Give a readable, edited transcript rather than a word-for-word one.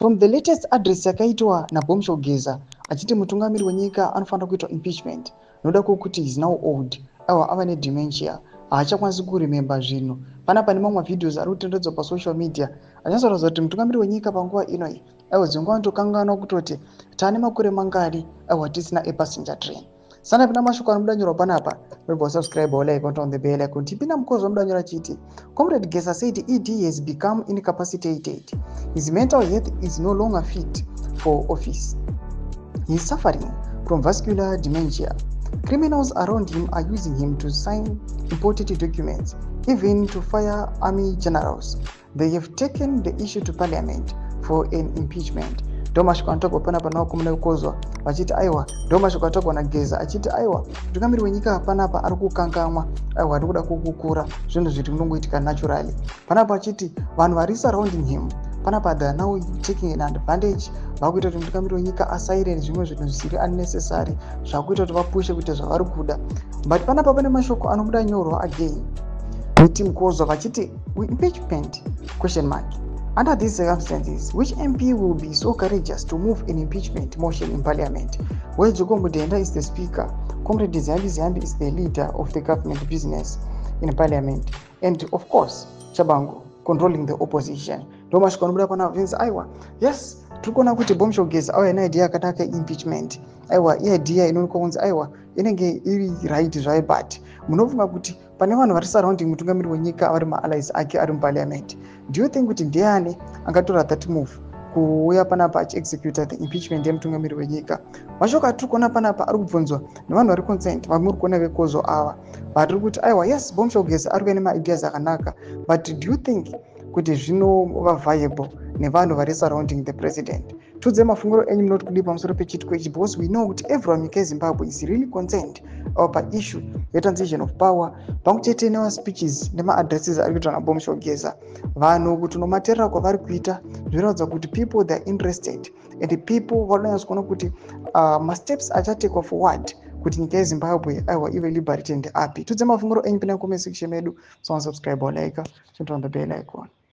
From the latest address yakaitwa na Bombshell Geza achiti mutungamiri wenyika anofanira kuitwa impeachment noda kuti is now old ava nedementia haachakwanisi kuremember zvinhu. Panapa nemamwe videos ari kutendedzwa pasocial media achinyasotaridza kuti mutungamiri wenyika panguva inoi dzinguva anotokanganwa kutoti taane makore mangari tisina passenger train. Sana pina mashoko anobuda nyorwa panapa remember subscribe or like on the bell icon. Tipina mukozo anobuda nyora chiti Comrade Geza said ED has become incapacitated. His mental health is no longer fit for office. He is suffering from vascular dementia. Criminals around him are using him to sign important documents, even to fire army generals. They have taken the issue to parliament for an impeachment. Domashiko anatogwa panapa nawo kumuna kukozwa vachiti aiwa Domashiko atogwa na Geza achiti aiwa mutungamiri wenyika panapa ari kukangamwa aiwa ari kuda kukukura zvinhu zviri kunongoitika naturally. Panapa achiti vanhu vari surrounding him panapa they are now taking an advantage vakuita kuti mutungamiri wenyika asaireni zvimwe zvinhu zvisiri unnecessary zvakuita kuti vapushe kuita zvavari kuda. But panapa pane mashoko anobuda nyorwa again muteam kozwa vachiti impeachment ? Under these circumstances, which MP will be so courageous to move an impeachment motion in parliament, where Jogo Mudenda is the speaker, Comrade Zambi is the leader of the government business in parliament, and of course, Chabango controlling the opposition. Domashiko anobuda pana Vince aiwa. Yes, turikuona kuti Bombshell Geza auya neidea yakanaka impeachment. Aiwa, idea inoonekwa kunzi aiwa inenge iri right zvayo, but munofunga kuti pane vanhu vari surrounding mutungamiri wenyika vari maallies ake ari muparliament. Do you think kuti ndiani angatora that move kuuya panapa achiexecuta the impeachment yemutungamiri wenyika? Mashoko atiri kuona panapa ari kubvunzwa nevanhu vari concerned vamuri kuona vekozo ava vatiri kuti aiwa yes Bombshell Geza ari kuya nemaideas akanaka, but do you think kuti zvinova viable nevanhu vari surrounding the president? Tudze mafunguro enyu munoti kudii pamusoro pechitiko ichi, because we know kuti everyone munyika yeZimbabwe is really concerned paissue yetransition of power pamwe chete speeches nema-addresses ari kuitwa naBombshell Geza. Vanhu kuti nomateerera kwavari kuita zvinoratidza kuti people they are interested and the people vanonyatsa kuona kuti masteps achatekwa forward kuti nyika yeZimbabwe aiwa ive liberated and happy. Tudze mafunguro enyu pina comment section medu, so subscribe or like, on the bell icon.